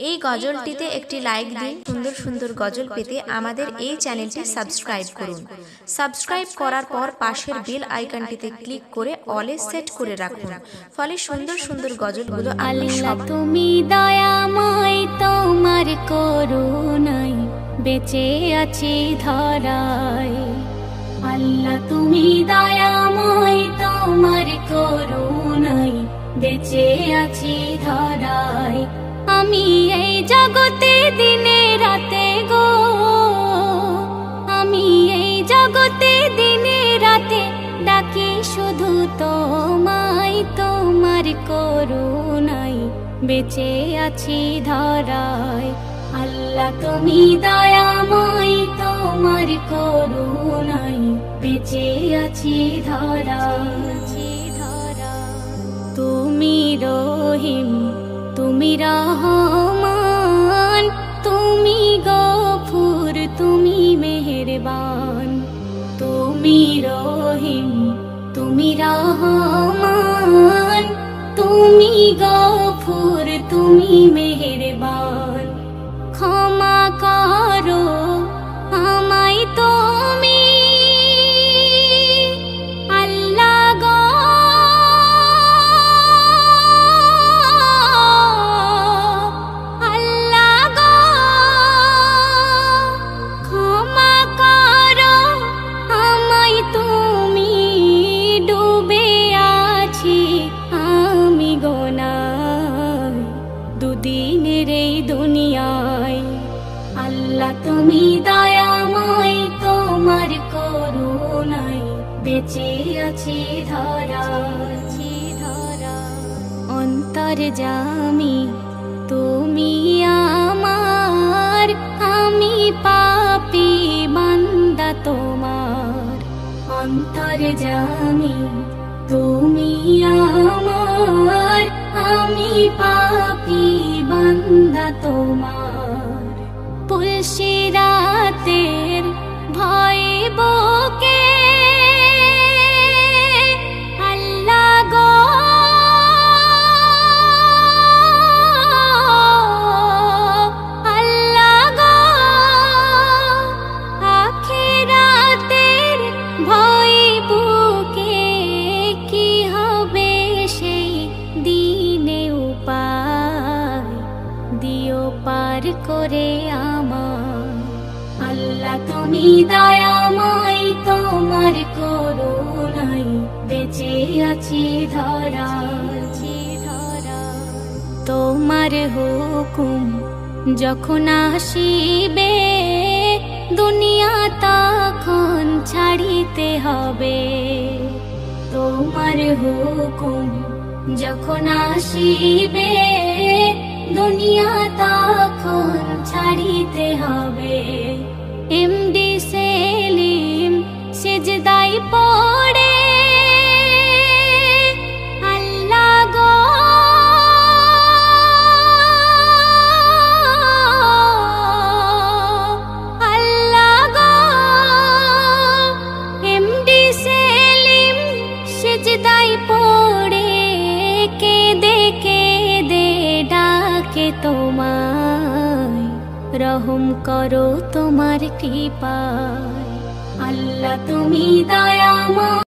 এই গজলটিতে একটি লাইক দিন। সুন্দর সুন্দর গজল পেতে আমাদের এই চ্যানেলটি সাবস্ক্রাইব করুন। সাবস্ক্রাইব করার পর পাশের বেল আইকনটিতে ক্লিক করে অলে সেট করে রাখুন, ফলে সুন্দর সুন্দর গজলগুলো আল্লাহ তুমি দয়াময়, তোমার করুণায় বেঁচে আছি ধরায়। আল্লাহ তুমি দয়াময়, তোমার করুণায় বেঁচে আছি ধরায়। আমি এই জগতে দিনে রাতে গো, আমি এই জগতে দিনে রাতে ডাকি শুধু তোমায়, তোমার করুণায় বেঁচে আছি ধরায়। আল্লাহ তুমি দয়াময়, তোমার করুণায় বেঁচে আছি ধরায়। তুমি রহিম, তুমি রহমান, তুমি গফুর, তুমি মেহেরবান। তুমি রহিম, তুমি রহমান, তুমি গফুর, তুমি মেহেরবান। ক্ষমা করো আমায় তুমি আল্লাহ গো, আল্লাহ গো। ক্ষমা করো আমায় তুমি, ডুবে আছি আমি গোনায় দুদিনের এই দুনিয়ায়। আল্লাহ তুমি দয়াময়, তোমার করুণায় বেঁচে আছি ধরায়। অন্তর্যামী তুমি আমার, আমি পাপী বান্দা তোমার। অন্তর্যামী তুমি আমার, আমি পাপী বান্দা তোমার। পুলসিরাতের ভয়ে বুকে আল্লাহ গো, আল্লাহ গো। আখিরাতের ভয়ে বুকে কি হবে সেই দিনে উপায় দিও পার করে আমার। আল্লাহ তুমি দয়াময়, তোমার করুণায় বেঁচে আছি ধরায়। তোমার হুকুম যখন আসিবে, দুনিয়া তখন ছাড়িতে হবে। তোমার হুকুম যখন আসিবে, দুনিয়া তখন ছাড়িতে হবে। এমডি সেলিম সিজদায় পড়ে আল্লাহ গো, আল্লাহ গো। এমডি সেলিম সিজদায় পড়ে কেঁদে কেঁদে ডাকে তোমায়, রহম করো তোমার কৃপায়। আল্লাহ তুমি দয়াময়।